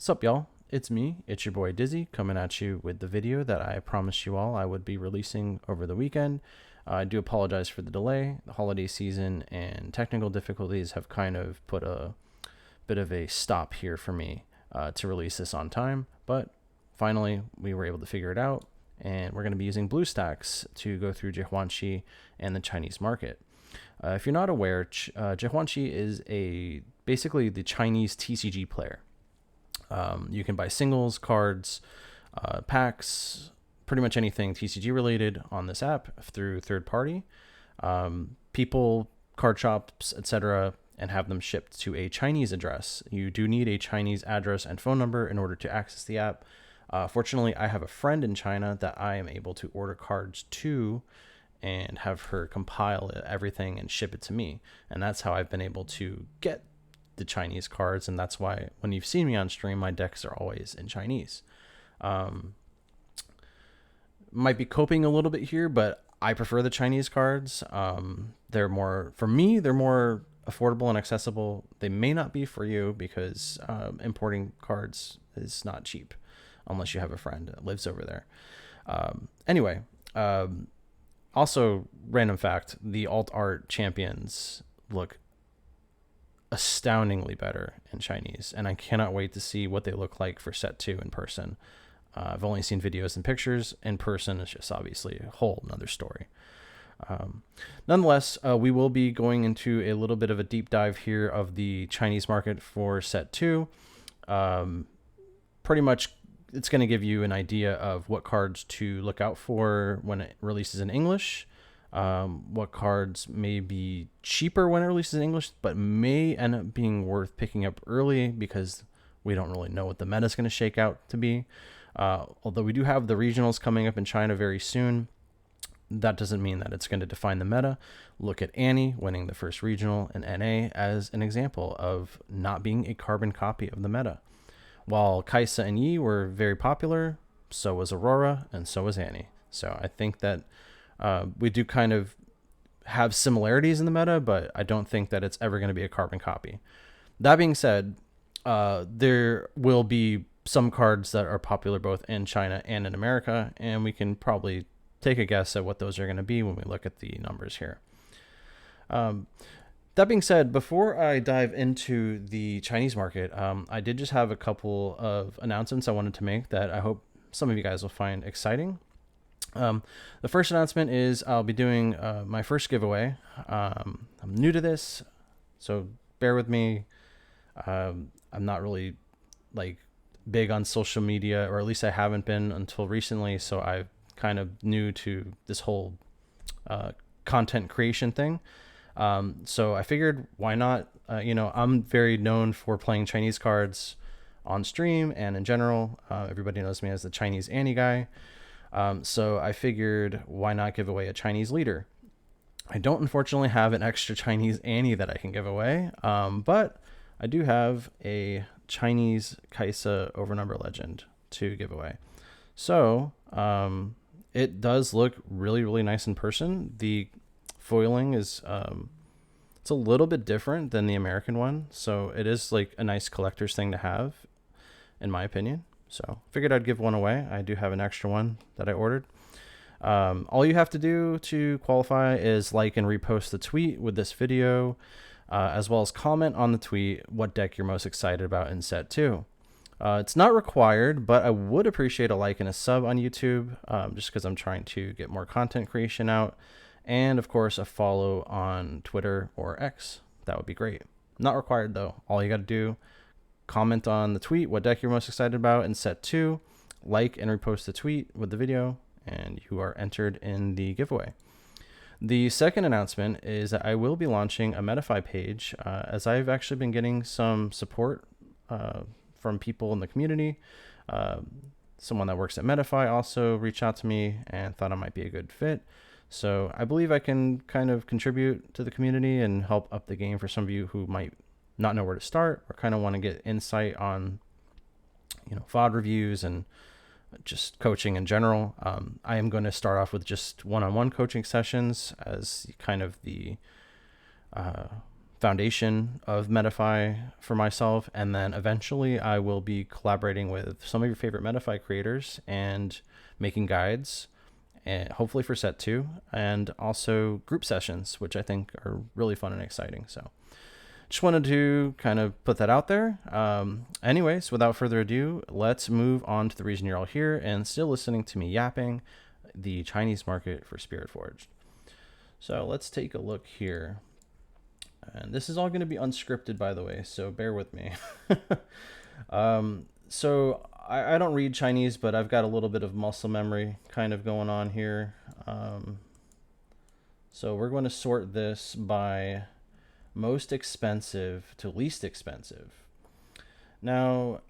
Sup, y'all? It's me, it's your boy Dizzy, coming at you with the video that I promised you all I would be releasing over the weekend. I do apologize for the delay. The holiday season and technical difficulties have kind of put a bit of a stop here for me to release this on time, but finally we were able to figure it out, and we're going to be using BlueStacks to go through Jihuanshe and the Chinese market. If you're not aware, Jihuanshe is basically the Chinese TCG player. You can buy singles, cards, packs, pretty much anything TCG related on this app through third party people, card shops, etc., and have them shipped to a Chinese address. You do need a Chinese address and phone number in order to access the app. Fortunately, I have a friend in China that I am able to order cards to and have her compile everything and ship it to me. And that's how I've been able to get the Chinese cards, and that's why when you've seen me on stream, my decks are always in Chinese. Might be coping a little bit here, but I prefer the Chinese cards. They're more, for me, they're more affordable and accessible. They may not be for you because importing cards is not cheap unless you have a friend that lives over there. Anyway, also, random fact, the alt art champions look astoundingly better in Chinese, and I cannot wait to see what they look like for set 2 in person. I've only seen videos and pictures. In person, it's just obviously a whole another story. Nonetheless, we will be going into a little bit of a deep dive here of the Chinese market for set 2. Pretty much it's going to give you an idea of what cards to look out for when it releases in English, what cards may be cheaper when it releases in English, but may end up being worth picking up early because we don't really know what the meta is going to shake out to be. Although we do have the regionals coming up in China very soon, that doesn't mean that it's going to define the meta. Look at Annie winning the first regional in NA as an example of not being a carbon copy of the meta. While Kaisa and Yi were very popular, so was Aurora, and so was Annie. So I think that we do kind of have similarities in the meta, but I don't think that it's ever going to be a carbon copy. That being said, there will be some cards that are popular both in China and in America, and we can probably take a guess at what those are going to be when we look at the numbers here. That being said, before I dive into the Chinese market, I did just have a couple of announcements I wanted to make that I hope some of you guys will find exciting. The first announcement is I'll be doing my first giveaway. I'm new to this, so bear with me. I'm not really big on social media, or at least I haven't been until recently, so I'm kind of new to this whole content creation thing. So I figured, why not? I'm very known for playing Chinese cards on stream and in general. Everybody knows me as the Chinese Annie guy. So I figured, why not give away a Chinese leader? I don't unfortunately have an extra Chinese Annie that I can give away, but I do have a Chinese Kaisa Overnumber Legend to give away. So it does look really, really nice in person. The foiling is it's a little bit different than the American one, so it is like a nice collector's thing to have, in my opinion. So figured I'd give one away. I do have an extra one that I ordered. All you have to do to qualify is like and repost the tweet with this video, as well as comment on the tweet what deck you're most excited about in set 2. It's not required, but I would appreciate a like and a sub on YouTube, just because I'm trying to get more content creation out. And of course, a follow on Twitter or X. That would be great. Not required though. All you got to do, comment on the tweet what deck you're most excited about in set 2, like and repost the tweet with the video, and you are entered in the giveaway. The second announcement is that I will be launching a Metafy page, as I've actually been getting some support from people in the community. Someone that works at Metafy also reached out to me and thought I might be a good fit. So I believe I can kind of contribute to the community and help up the game for some of you who might not know where to start or kind of want to get insight on, VOD reviews and just coaching in general. I am going to start off with just one-on-one coaching sessions as kind of the foundation of Metafy for myself, and then eventually I will be collaborating with some of your favorite Metafy creators and making guides, and hopefully for set 2, and also group sessions, which I think are really fun and exciting. So just wanted to kind of put that out there. Anyways, without further ado, let's move on to the reason you're all here and still listening to me yapping, the Chinese market for Spiritforged. So let's take a look here. And this is all going to be unscripted, by the way, so bear with me. So I don't read Chinese, but I've got a little bit of muscle memory kind of going on here. So we're going to sort this by most expensive to least expensive. Now,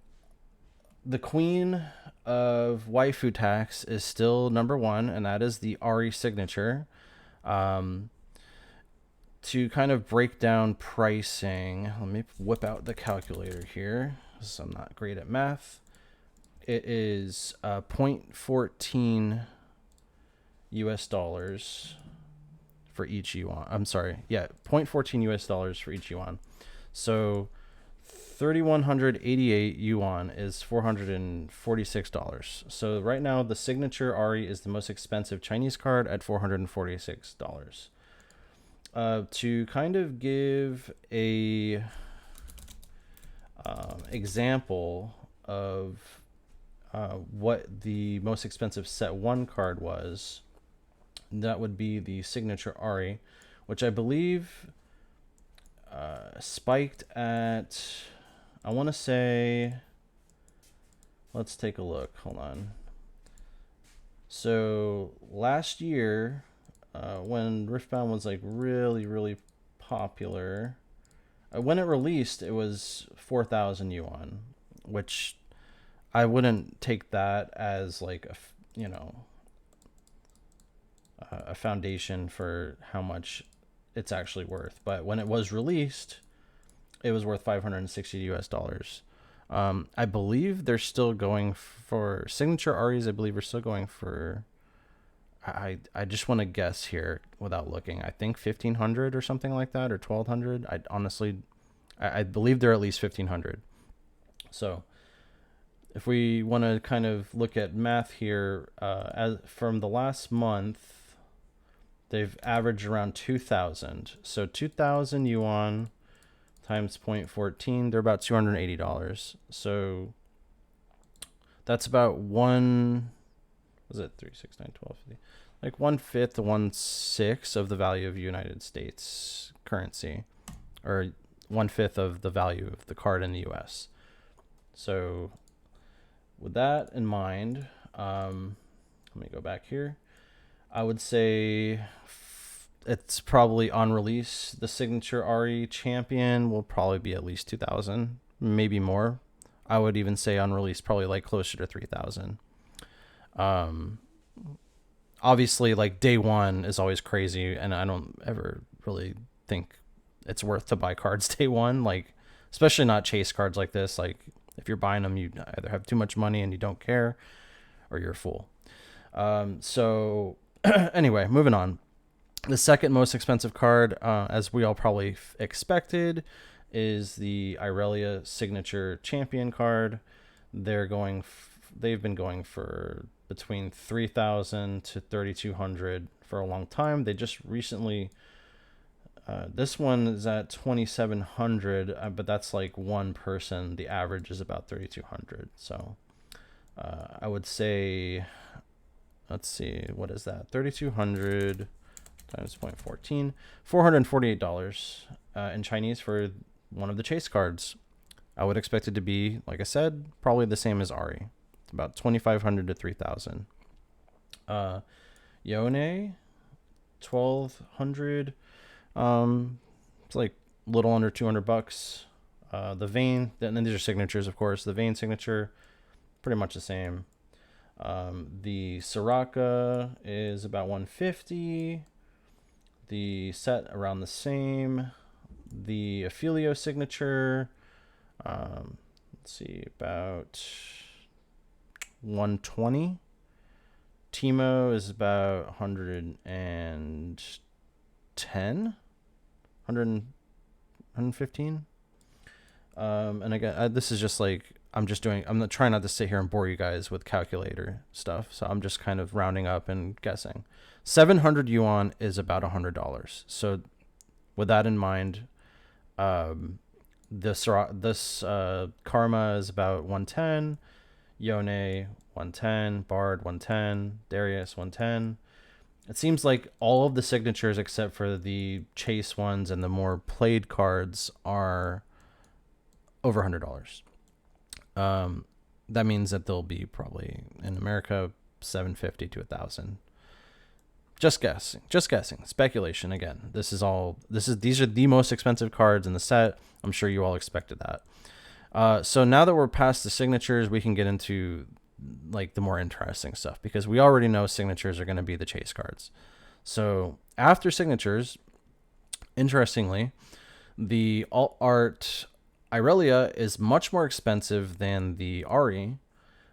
the queen of waifu tax is still number 1, and that is the Ari signature. To kind of break down pricing, let me whip out the calculator here, because I'm not great at math. It is 0.14 US dollars for each yuan. I'm sorry, yeah, 0.14 US dollars for each yuan. So 3,188 yuan is $446. So right now, the signature Ari is the most expensive Chinese card at $446. To kind of give a example of what the most expensive set 1 card was, that would be the signature Ari, which I believe spiked at, I want to say, let's take a look, hold on. So last year, when Riftbound was like really popular, when it released, it was 4,000 yuan, which I wouldn't take that as like a foundation for how much it's actually worth. But when it was released, it was worth 560 US dollars. I believe they're still going for signature Aris. I believe we're still going for, I just want to guess here without looking. I think 1,500 or something like that, or 1,200. I believe they're at least 1,500. So if we want to kind of look at math here, as from the last month, they've averaged around 2,000. So 2,000 yuan times 0.14, they're about $280. So that's about was it 3, 6, 9, 12, 50? Like 1/5 to 1/6 of the value of United States currency, or 1/5 of the value of the card in the US. So with that in mind, let me go back here. I would say it's probably on release. The signature Ari champion will probably be at least 2,000, maybe more. I would even say on release, probably like closer to 3,000. Obviously, like day 1 is always crazy, and I don't ever really think it's worth to buy cards day 1, like especially not chase cards like this. Like if you're buying them, you either have too much money and you don't care, or you're a fool. So anyway, moving on. The second most expensive card, as we all probably expected, is the Irelia signature champion card. They've been going for between 3,000 to 3,200 for a long time. They just recently, this one is at 2,700, but that's like one person. The average is about 3,200. So I would say, let's see, what is that? 3,200 times 0.14, $448 in Chinese for one of the chase cards. I would expect it to be, like I said, probably the same as Ari. It's about 2,500 to 3,000. Yone, 1,200. It's like a little under $200. The Vane, and then these are signatures, of course. The Vane signature, pretty much the same. The Soraka is about 150. The set around the same. The Ophelio signature, let's see, about 120. Timo is about 110. 115. And again, this is just like, I'm not trying not to sit here and bore you guys with calculator stuff. So I'm just kind of rounding up and guessing. 700 yuan is about $100. So with that in mind, this Karma is about 110, Yone 110, Bard 110, Darius 110. It seems like all of the signatures except for the chase ones and the more played cards are over $100. That means that they'll be probably in America 750 to 1,000. Just guessing, speculation. Again, these are the most expensive cards in the set. I'm sure you all expected that. So now that we're past the signatures, we can get into like the more interesting stuff, because we already know signatures are going to be the chase cards. So after signatures, interestingly, the alt art Irelia is much more expensive than the Ari.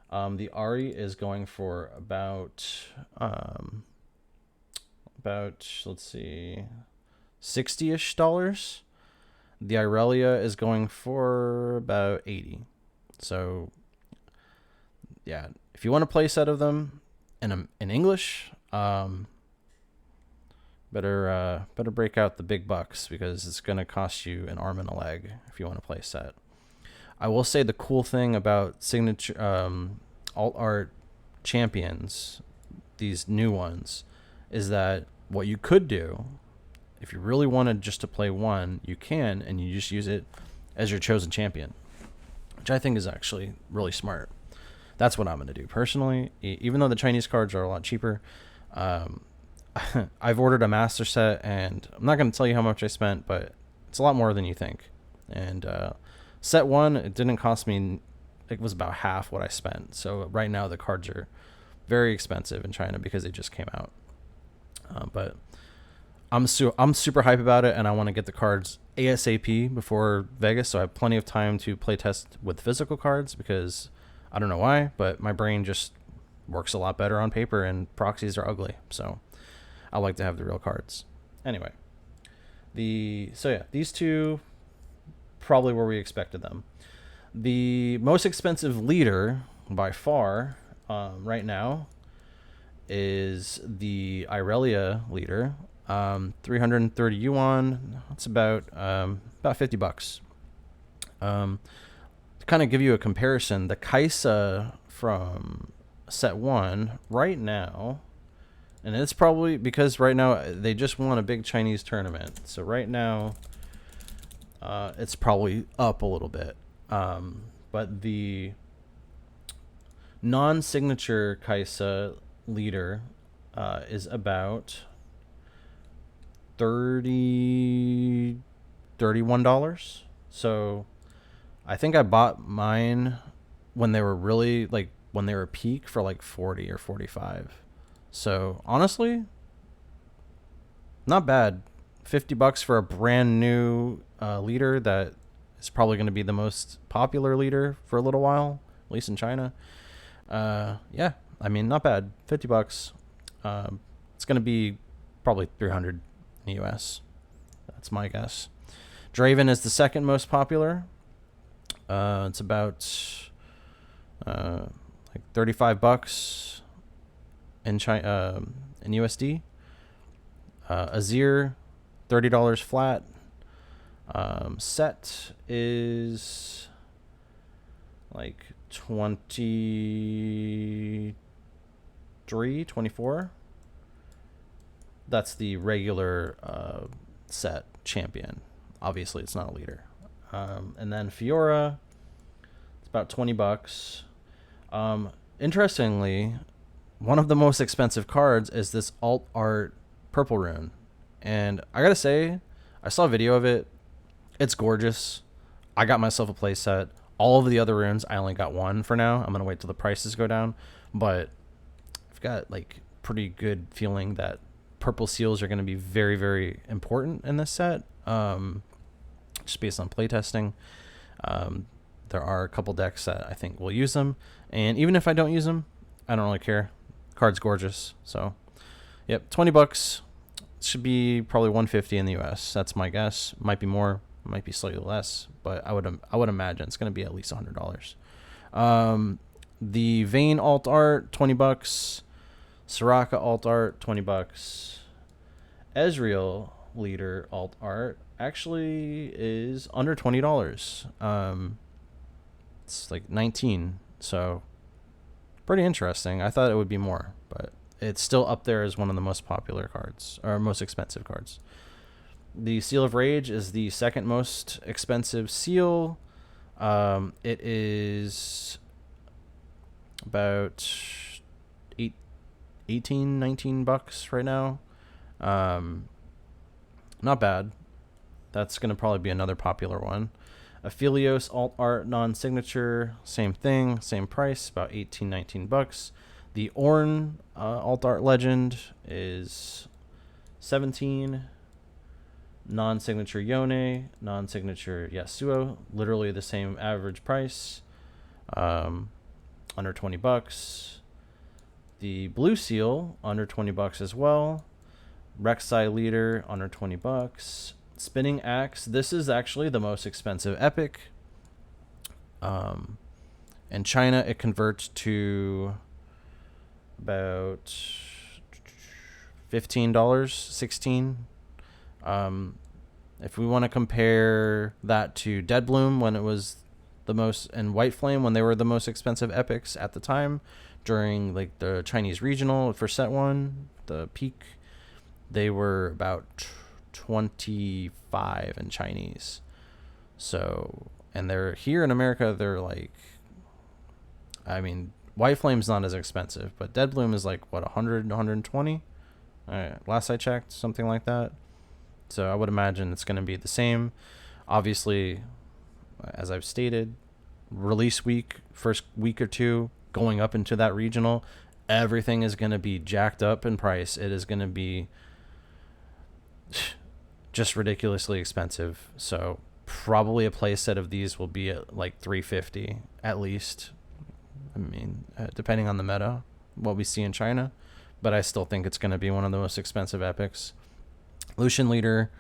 The Ari is going for about let's see, $60-ish. The Irelia is going for about 80. So yeah, if you want to play a set of them in English, better break out the big bucks, because it's going to cost you an arm and a leg if you want to play a set. I will say the cool thing about signature alt art champions, these new ones, is that what you could do, if you really wanted just to play one, you can, and you just use it as your chosen champion, which I think is actually really smart. That's what I'm going to do personally. Even though the Chinese cards are a lot cheaper, I've ordered a master set, and I'm not going to tell you how much I spent, but it's a lot more than you think. And set one, it didn't cost me, it was about half what I spent. So right now the cards are very expensive in China because they just came out. But I'm super hype about it, and I want to get the cards ASAP before Vegas, so I have plenty of time to play test with physical cards, because I don't know why, but my brain just works a lot better on paper, and proxies are ugly. So I like to have the real cards. Anyway, these two probably where we expected them. The most expensive leader by far right now is the Irelia leader. 330 yuan. That's about $50. To kind of give you a comparison, the Kaisa from set one right now, and it's probably because right now they just won a big Chinese tournament, so right now it's probably up a little bit. But the non-signature Kaisa leader is about $31. So I think I bought mine when they were really when they were peak for like 40 or 45. So honestly, not bad. $50 for a brand new leader that is probably going to be the most popular leader for a little while, at least in China. Yeah, I mean, not bad. $50. It's going to be probably 300 in the US. That's my guess. Draven is the second most popular. It's about like $35 in China, in USD. Azir, $30 flat. Set is like 24. That's the regular set champion. Obviously, it's not a leader. And then Fiora, it's about $20. Interestingly, one of the most expensive cards is this alt art purple rune. And I gotta say, I saw a video of it. It's gorgeous. I got myself a play set. All of the other runes, I only got one for now. I'm gonna wait till the prices go down. But I've got like pretty good feeling that purple seals are going to be very, very important in this set. Just based on playtesting. There are a couple decks that I think will use them. And even if I don't use them, I don't really care. Card's gorgeous. So, yep, $20. Should be probably $150 in the US. That's my guess. Might be more. It might be slightly less, but I would imagine it's going to be at least $100. The Vayne alt art, $20. Soraka alt art, $20. Ezreal leader alt art actually is under $20. It's like 19, so pretty interesting. I thought it would be more, but it's still up there as one of the most popular cards, or most expensive cards. The Seal of Rage is the second most expensive seal. It is about 18, $19 right now. Not bad. That's going to probably be another popular one. Aphelios alt art non-signature, same thing, same price, about 18, $19. The Ornn alt art legend is 17. Non-signature Yone, non-signature Yasuo, literally the same average price, under $20. The Blue Seal under $20 as well. Rek'Sai leader under $20. Spinning Axe, this is actually the most expensive epic. In China, it converts to about $15, $16. If we want to compare that to Dead Bloom when it was the most, and White Flame when they were the most expensive epics at the time, during like the Chinese regional for set 1, the peak, they were about 25 in Chinese. So, and they're here in America, they're like, I mean, White Flame's not as expensive, but Dead Bloom is like what, 100, 120? Last I checked, something like that. So I would imagine it's going to be the same. Obviously, as I've stated, release week, first week or two, going up into that regional, everything is going to be jacked up in price. It is going to be just ridiculously expensive. So probably a play set of these will be at like $350 at least. I mean, depending on the meta, what we see in China. But I still think it's going to be one of the most expensive epics. Lucian leader,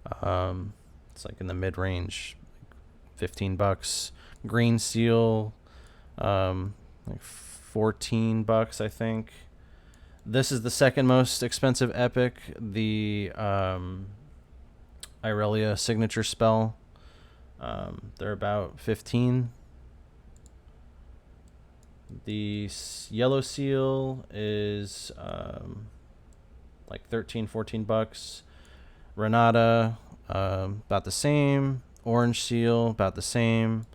it's like in the mid-range, $15. Green Seal, like $14, I think. This is the second most expensive epic. The Irelia signature spell, they're about 15. The Yellow Seal is like $13-$14. Renata, about the same. Orange Seal, about the same.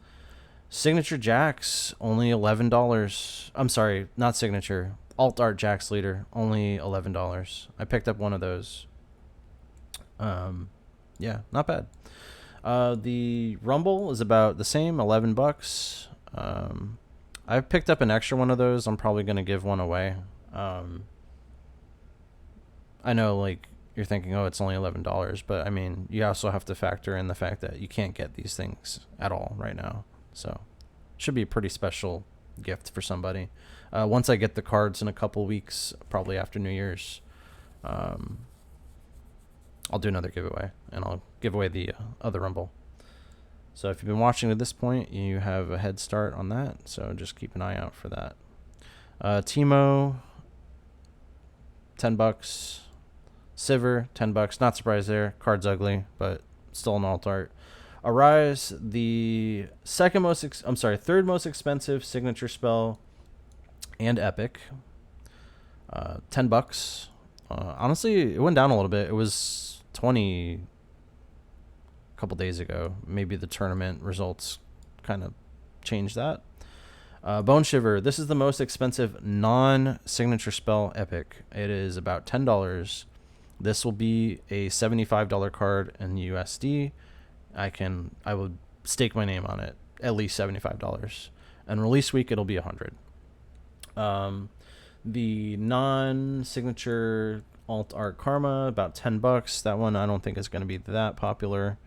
Signature Jax, only $11. I'm sorry, not signature. Alt Art Jax leader, only $11. I picked up one of those. Yeah, not bad. The Rumble is about the same, $11. I picked up an extra one of those. I'm probably going to give one away. I know, like, you're thinking, oh, it's only $11, but I mean, you also have to factor in the fact that you can't get these things at all right now. So, should be a pretty special gift for somebody. Once I get the cards in a couple weeks, probably after New Year's, I'll do another giveaway, and I'll give away the other Rumble. So if you've been watching to this point, you have a head start on that. So just keep an eye out for that. Teemo, $10. Sivir, $10. Not surprised there. Card's ugly, but still an alt art. Arise, the third most expensive signature spell and epic. $10. Honestly, it went down a little bit. It was 20 a couple days ago. Maybe the tournament results kind of changed that. Bone Shiver, this is the most expensive non-signature spell epic. It is about $10. This will be a $75 card in USD. I would stake my name on it. At least $75. And release week, it'll be $100. The non-signature alt art Karma, about $10. That one I don't think is going to be that popular.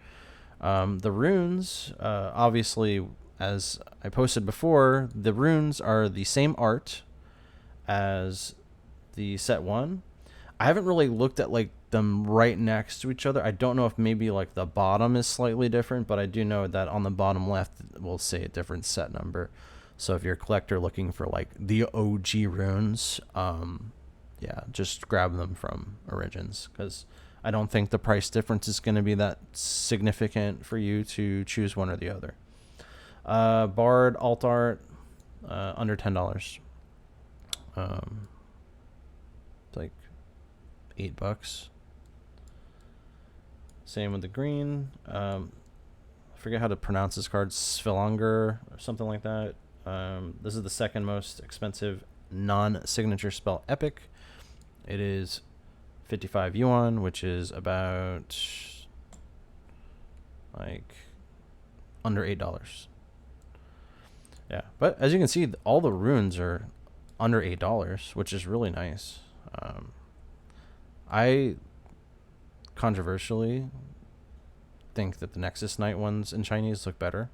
The runes, obviously, as I posted before, the runes are the same art as the set 1. I haven't really looked at like them right next to each other. I don't know if maybe like the bottom is slightly different, but I do know that on the bottom left will say a different set number. So if you're a collector looking for like the OG runes, yeah, just grab them from Origins, because I don't think the price difference is going to be that significant for you to choose one or the other. Bard alt art, under $10. It's like $8. Same with the green. I forget how to pronounce this card, Svilanger or something like that. This is the second most expensive non-signature spell epic. It is 55 yuan, which is about like under $8. Yeah, but as you can see, all the runes are under $8, which is really nice. I controversially think that the Nexus Knight ones in Chinese look better.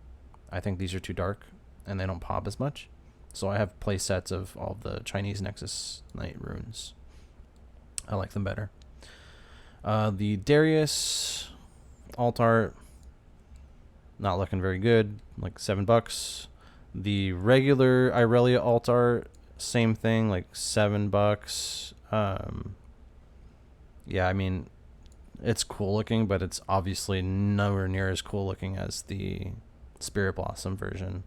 I think these are too dark and they don't pop as much. So I have play sets of all the Chinese Nexus Knight runes. I like them better. The Darius alt art, not looking very good, like $7. The regular Irelia alt art, same thing, like $7. Yeah, I mean, it's cool looking, but it's obviously nowhere near as cool looking as the Spirit Blossom version.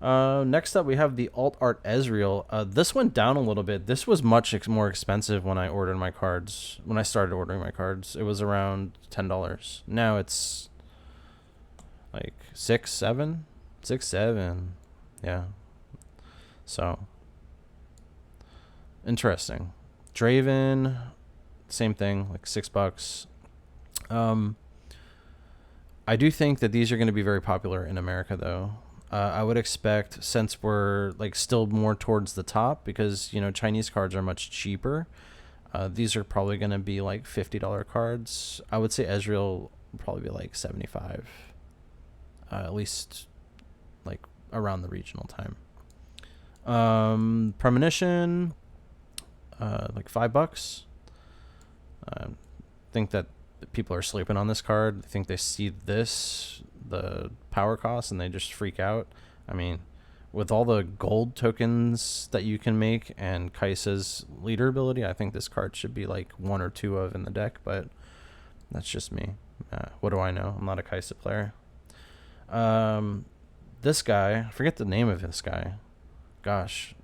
Next up, we have the alt art Ezreal. This went down a little bit. This was much more expensive when I ordered my cards. When I started ordering my cards, it was around $10. Now it's like $6, $7, $6, $7. Yeah. So interesting. Draven, same thing, like $6. I do think that these are going to be very popular in America, though. I would expect, since we're like still more towards the top, because Chinese cards are much cheaper. These are probably going to be like $50 cards. I would say Ezreal will probably be like 75, at least like around the regional time. Premonition, like $5. I think that people are sleeping on this card. I think they see the power cost, and they just freak out. I mean, with all the gold tokens that you can make and Kai'Sa's leader ability, I think this card should be like 1 or 2 of in the deck, but that's just me. What do I know? I'm not a Kai'Sa player. This guy, I forget the name of this guy. Gosh,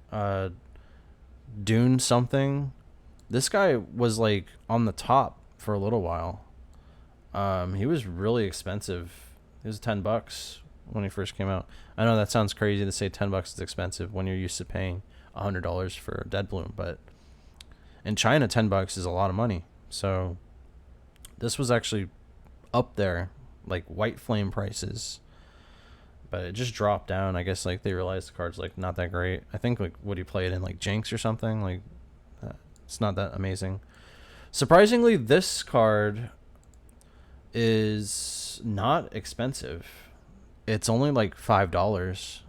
Dune something. This guy was like on the top for a little while. He was really expensive. It was $10 when he first came out. I know that sounds crazy to say $10 is expensive when you're used to paying $100 for Dead Bloom, but in China, $10 is a lot of money. So this was actually up there, like White Flame prices, but it just dropped down. I guess like they realized the card's like not that great. I think like would he play it in like Jinx or something? Like it's not that amazing. Surprisingly, this card is not expensive. It's only like $5.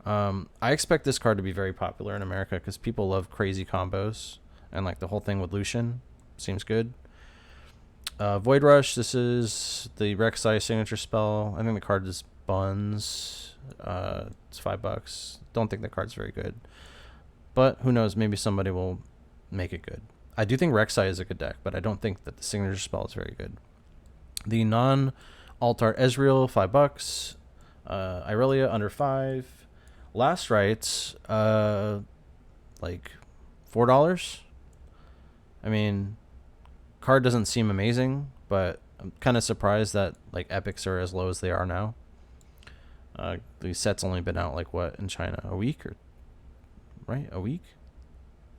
I expect this card to be very popular in America because people love crazy combos, and like the whole thing with Lucian seems good. Void Rush, this is the Rek'Sai signature spell. I think the card is Buns. It's $5. Don't think the card's very good, but who knows? Maybe somebody will make it good. I do think Rek'Sai is a good deck, but I don't think that the signature spell is very good. The non-alt-art Ezreal, $5. Irelia, under $5. Last Rites, like $4. I mean, card doesn't seem amazing, but I'm kind of surprised that like epics are as low as they are now. The set's only been out like what in China, a week or right? A week,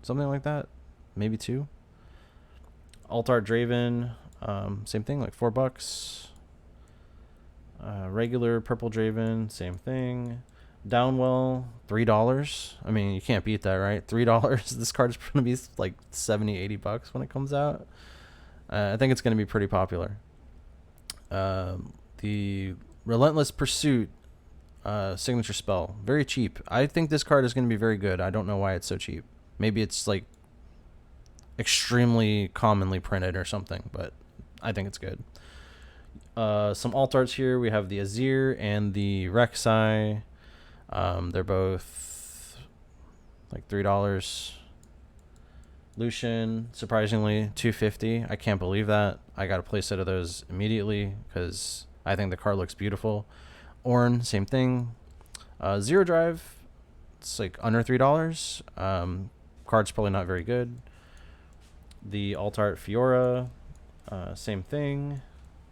something like that, maybe 2. Alt-art Draven, same thing, like $4. Regular purple Draven, same thing. Downwell, $3. I mean, you can't beat that, right? $3. This card's going to be like $70-$80 when it comes out. I think it's going to be pretty popular. The Relentless Pursuit signature spell, very cheap. I think this card is going to be very good. I don't know why it's so cheap. Maybe it's like extremely commonly printed or something, but I think it's good. Some alt arts here. We have the Azir and the Rek'Sai. They're both like $3. Lucian, surprisingly, $250. I can't believe that. I got a playset of those immediately because I think the card looks beautiful. Ornn, same thing. Zero Drive, it's like under $3. Card's probably not very good. The alt art Fiora, same thing.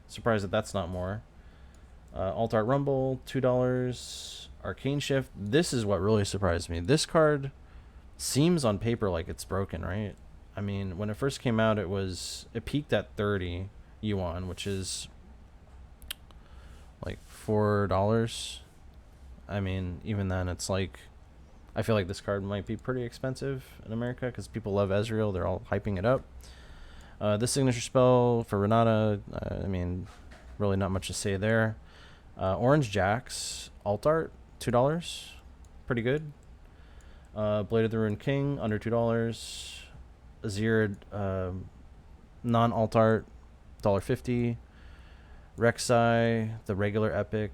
Surprised that that's not more. Alt art Rumble, $2. Arcane Shift. This is what really surprised me. This card seems on paper like it's broken, right? I mean, when it first came out, it peaked at 30 yuan, which is like $4. I mean, even then, it's like, I feel like this card might be pretty expensive in America because people love Ezreal. They're all hyping it up. This signature spell for Renata, I mean, really not much to say there. Orange Jax, alt art, $2. Pretty good. Blade of the Ruined King, under $2. Azir, non-alt art, $1.50. Rek'Sai, the regular epic,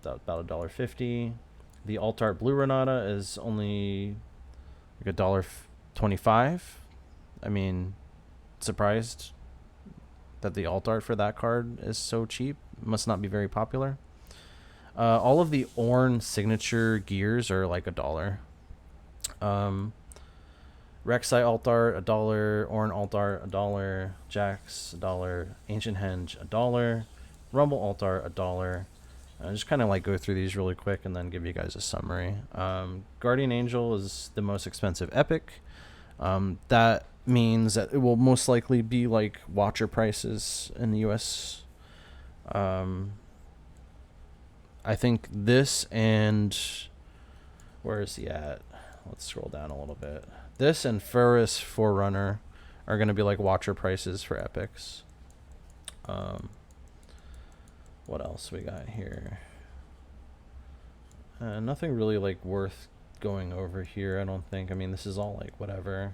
about $1.50. The alt art Blue Renata is only like $1.25. I mean, surprised that the alt art for that card is so cheap. Must not be very popular. All of the Ornn signature gears are like $1. Rek'Sai alt art $1, Ornn alt art $1, Jax $1, Ancient Henge $1, Rumble alt art $1. Just kind of like go through these really quick and then give you guys a summary. Guardian Angel is the most expensive epic. That means that it will most likely be like Watcher prices in the US. I think this and where is he at? Let's scroll down a little bit. This and Ferris Forerunner are going to be like Watcher prices for epics. What else we got here? Nothing really like worth going over here, I don't think. I mean, this is all like whatever.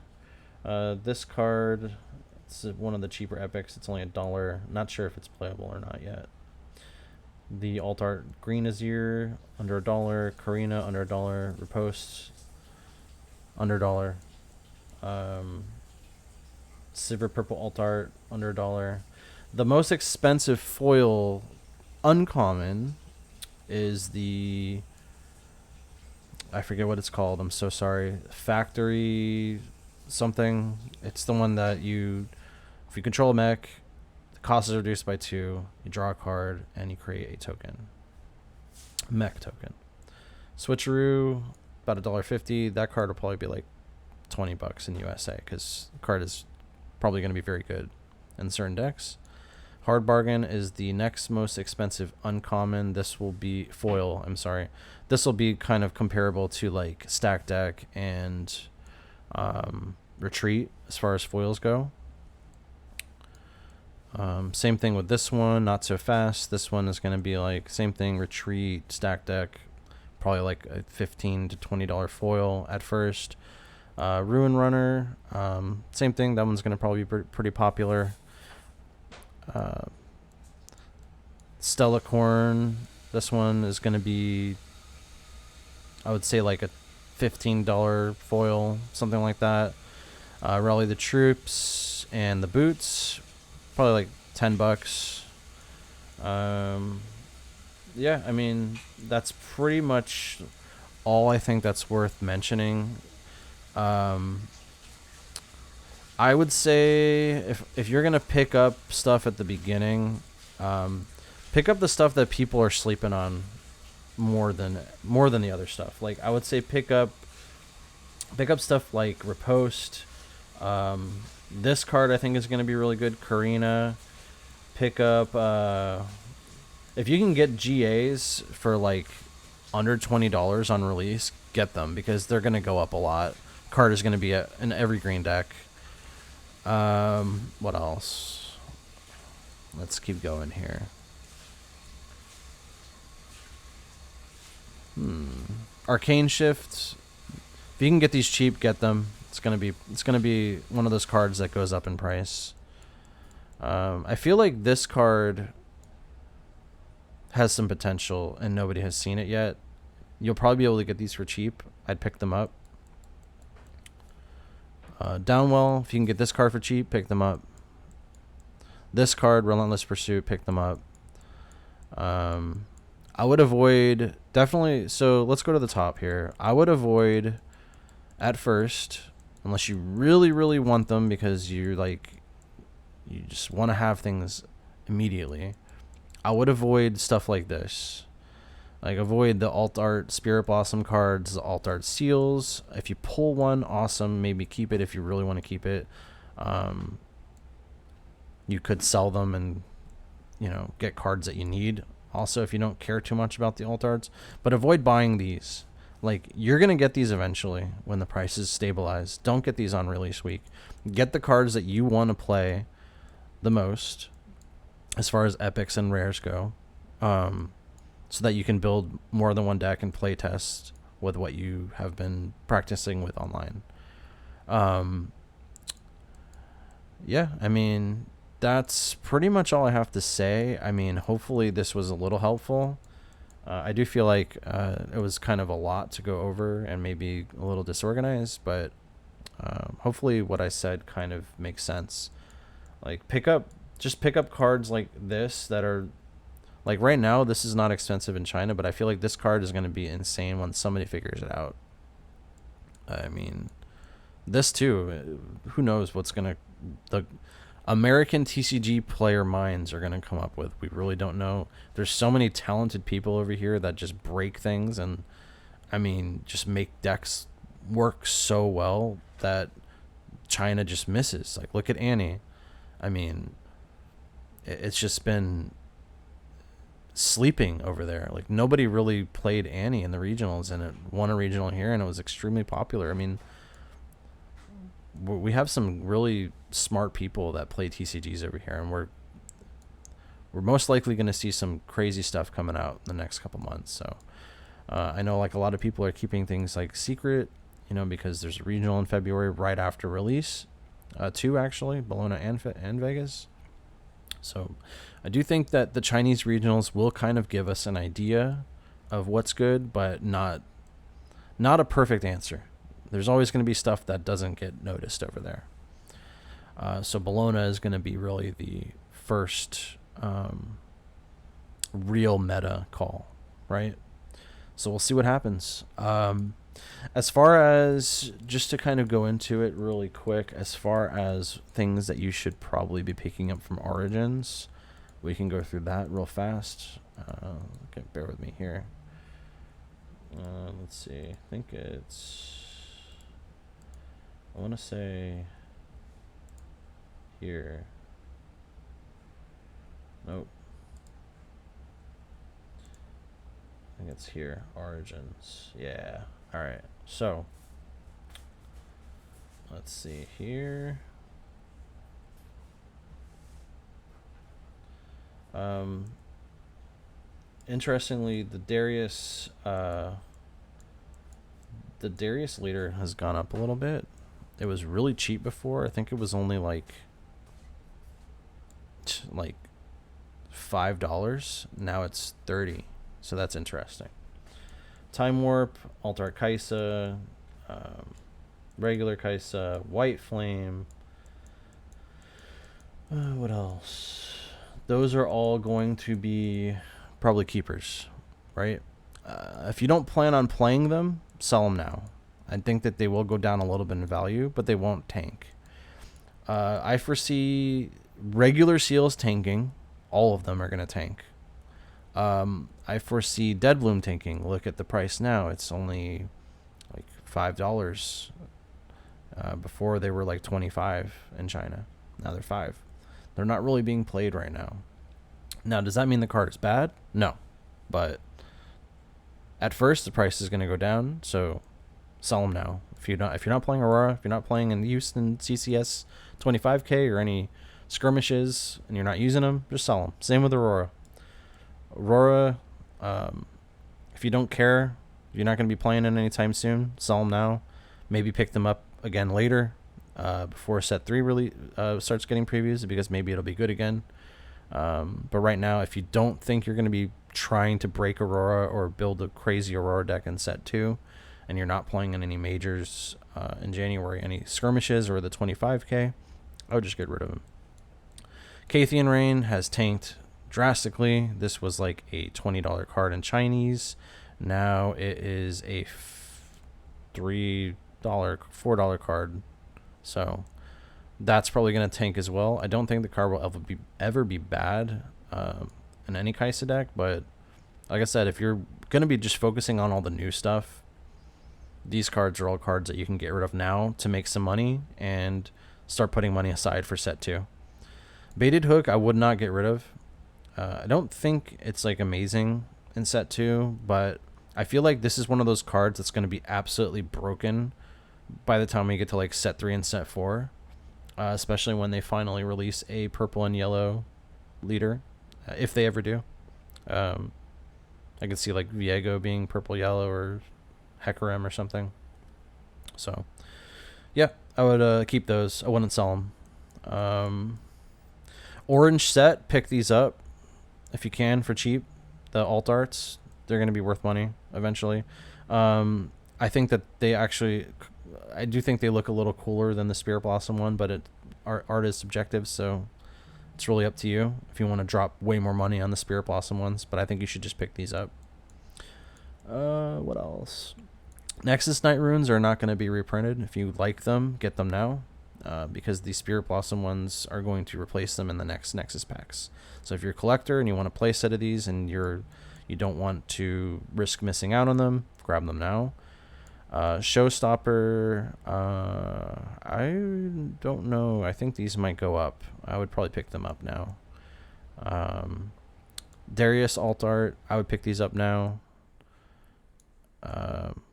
This card, it's one of the cheaper epics. It's only $1. Not sure if it's playable or not yet. The alt art Green Azir, under $1. Karina, under $1. Riposte, under $1. Silver Purple alt art, under $1. The most expensive foil uncommon is the, I forget what it's called, I'm so sorry, Factory something. It's the one that if you control a mech, the cost is reduced by 2, you draw a card and you create a token, mech token. Switcheroo, about $1.50. That card will probably be like $20 in USA because the card is probably going to be very good in certain decks. Hard Bargain is the next most expensive uncommon. This will be foil. I'm sorry. This will be kind of comparable to like Stack Deck and Retreat as far as foils go. Same thing with this one. Not so fast. This one is going to be like same thing. Retreat, Stack Deck, probably like a $15 to $20 foil at first. Ruin Runner, same thing. That one's going to probably be pretty popular. Stella Corn, this one is going to be, I would say like a $15 foil, something like that. Rally the Troops and the Boots, probably like $10. Yeah, I mean, that's pretty much all I think that's worth mentioning. I would say if you're gonna pick up stuff at the beginning, pick up the stuff that people are sleeping on more than the other stuff. Like I would say pick up stuff like Riposte. This card I think is gonna be really good. Karina. Pick up if you can get GAs for like under $20 on release, get them because they're gonna go up a lot. Card is gonna be in every green deck. What else? Let's keep going here. Arcane Shift. If you can get these cheap, get them. It's gonna be one of those cards that goes up in price. I feel like this card has some potential and nobody has seen it yet. You'll probably be able to get these for cheap. I'd pick them up. Downwell, if you can get this card for cheap, pick them up. This card, Relentless Pursuit, pick them up. I would avoid, definitely, so let's go to the top here. I would avoid at first, unless you really, really want them because you just want to have things immediately. I would avoid stuff like this. Like, avoid the alt art Spirit Blossom cards, the alt art seals. If you pull one, awesome. Maybe keep it if you really want to keep it. You could sell them and, get cards that you need. Also, if you don't care too much about the alt arts. But avoid buying these. Like, you're going to get these eventually when the prices stabilize. Don't get these on release week. Get the cards that you want to play the most as far as epics and rares go. So that you can build more than one deck and play test with what you have been practicing with online. Yeah, I mean, that's pretty much all I have to say. I mean, hopefully this was a little helpful. I do feel like it was kind of a lot to go over and maybe a little disorganized, but hopefully what I said kind of makes sense. Like, pick up cards like this that are, like, right now, this is not expensive in China, but I feel like this card is going to be insane when somebody figures it out. I mean, this too, who knows what's going to, the American TCG player minds are going to come up with. We really don't know. There's so many talented people over here that just break things and, I mean, just make decks work so well that China just misses. Like, look at Annie. I mean, it's just been sleeping over there. Like, nobody really played Annie in the regionals, and it won a regional here, and it was extremely popular. I mean, we have some really smart people that play TCGs over here, and we're most likely going to see some crazy stuff coming out in the next couple months. So I know, like, a lot of people are keeping things like secret, because there's a regional in February right after release. Two, actually, Bologna and Vegas. So I do think that the Chinese regionals will kind of give us an idea of what's good, but not a perfect answer. There's always going to be stuff that doesn't get noticed over there. So Bologna is going to be really the first real meta call, right? So we'll see what happens. As far as, just to kind of go into it really quick, as far as things that you should probably be picking up from Origins, we can go through that real fast. Okay, bear with me here. Let's see. I think it's, I want to say here. Nope. I think it's here. Origins. Yeah. All right. So let's see here. Interestingly, the Darius leader has gone up a little bit. It was really cheap before. I think it was only like $5. Now it's $30. So that's interesting. Time Warp, Altar Kaisa, regular Kaisa, White Flame. What else? Those are all going to be probably keepers, right? If you don't plan on playing them, sell them now. I think that they will go down a little bit in value, but they won't tank. I foresee regular seals tanking. All of them are going to tank. I foresee Dead Bloom tanking. Look at the price now. It's only like $5. Before they were like 25 in China. Now they're 5. They're not really being played right now. Now, does that mean the card is bad? No. But at first the price is going to go down, so sell them now. If you're not playing Aurora, if you're not playing in Houston CCS 25K or any skirmishes and you're not using them, just sell them. Same with Aurora. If you don't care, you're not going to be playing it anytime soon, sell them now. Maybe pick them up again later, before set 3 really starts getting previews, because maybe it'll be good again. But right now, if you don't think you're going to be trying to break Aurora or build a crazy Aurora deck in set 2, and you're not playing in any majors in January, any skirmishes or the 25k, I would just get rid of him. Cathian Rain has tanked drastically. This was like a $20 card in Chinese. Now it is a $3, $4 card. So that's probably going to tank as well. I don't think the card will ever be bad in any Kaisa deck, but like I said, if you're going to be just focusing on all the new stuff, these cards are all cards that you can get rid of now to make some money and start putting money aside for set 2. Baited Hook, I would not get rid of. I don't think it's like amazing in set 2, but I feel like this is one of those cards that's going to be absolutely broken by the time we get to like set 3 and set 4, especially when they finally release a purple and yellow leader, if they ever do. I could see like Viego being purple yellow or Hecarim or something. So yeah, I would keep those. I wouldn't sell them. Orange set, pick these up if you can for cheap. The alt arts, they're going to be worth money eventually. I think that I do think they look a little cooler than the Spirit Blossom one, but art is subjective, so it's really up to you if you want to drop way more money on the Spirit Blossom ones, but I think you should just pick these up. What else? Nexus Knight runes are not going to be reprinted. If you like them, get them now, because the Spirit Blossom ones are going to replace them in the next Nexus packs. So if you're a collector and you want to play a set of these and you don't want to risk missing out on them, grab them now. Showstopper, I don't know. I think these might go up. I would probably pick them up now. Darius alt art, I would pick these up now.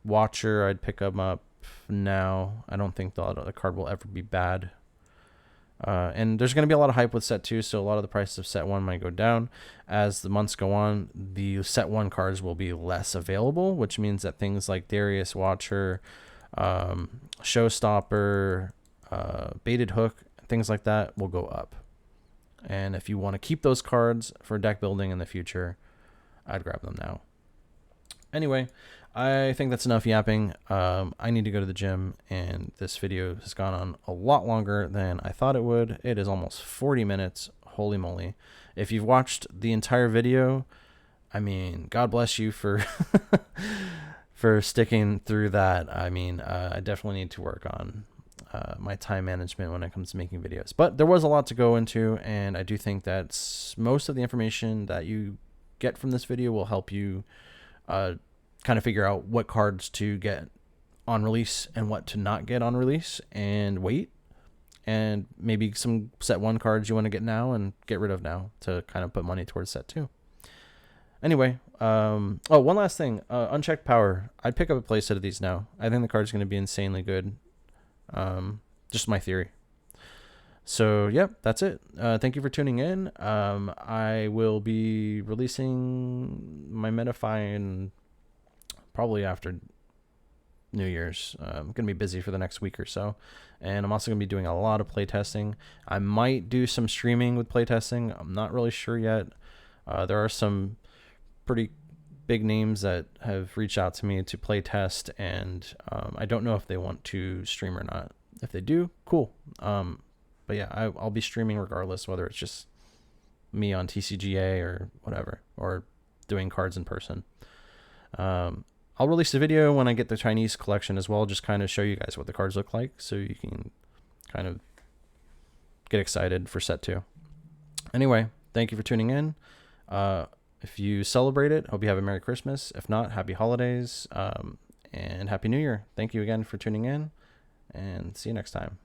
Watcher, I'd pick them up now. I don't think the card will ever be bad. And there's going to be a lot of hype with set 2, so a lot of the prices of set 1 might go down. As the months go on, the set 1 cards will be less available, which means that things like Darius, Watcher, Showstopper, Baited Hook, things like that will go up. And if you want to keep those cards for deck building in the future, I'd grab them now. Anyway, I think that's enough yapping. I need to go to the gym, and this video has gone on a lot longer than I thought it would. It is almost 40 minutes. Holy moly. If you've watched the entire video, I mean, God bless you for for sticking through that. I mean, I definitely need to work on my time management when it comes to making videos. But there was a lot to go into, and I do think that most of the information that you get from this video will help you kind of figure out what cards to get on release and what to not get on release and wait, and maybe some set 1 cards you want to get now and get rid of now to kind of put money towards set 2. Anyway, one last thing, Unchecked Power, I'd pick up a playset of these now. I think the card's going to be insanely good. Just my theory. So yeah, that's it. Thank you for tuning in. I will be releasing my Metafine probably after New Year's. I'm going to be busy for the next week or so. And I'm also going to be doing a lot of playtesting. I might do some streaming with playtesting. I'm not really sure yet. There are some pretty big names that have reached out to me to playtest, and I don't know if they want to stream or not. If they do, cool. But yeah, I'll be streaming regardless, whether it's just me on TCGA or whatever, or doing cards in person. I'll release a video when I get the Chinese collection as well, just kind of show you guys what the cards look like, so you can kind of get excited for set 2. Anyway, thank you for tuning in. If you celebrate it, hope you have a Merry Christmas. If not, Happy Holidays, and Happy New Year. Thank you again for tuning in, and see you next time.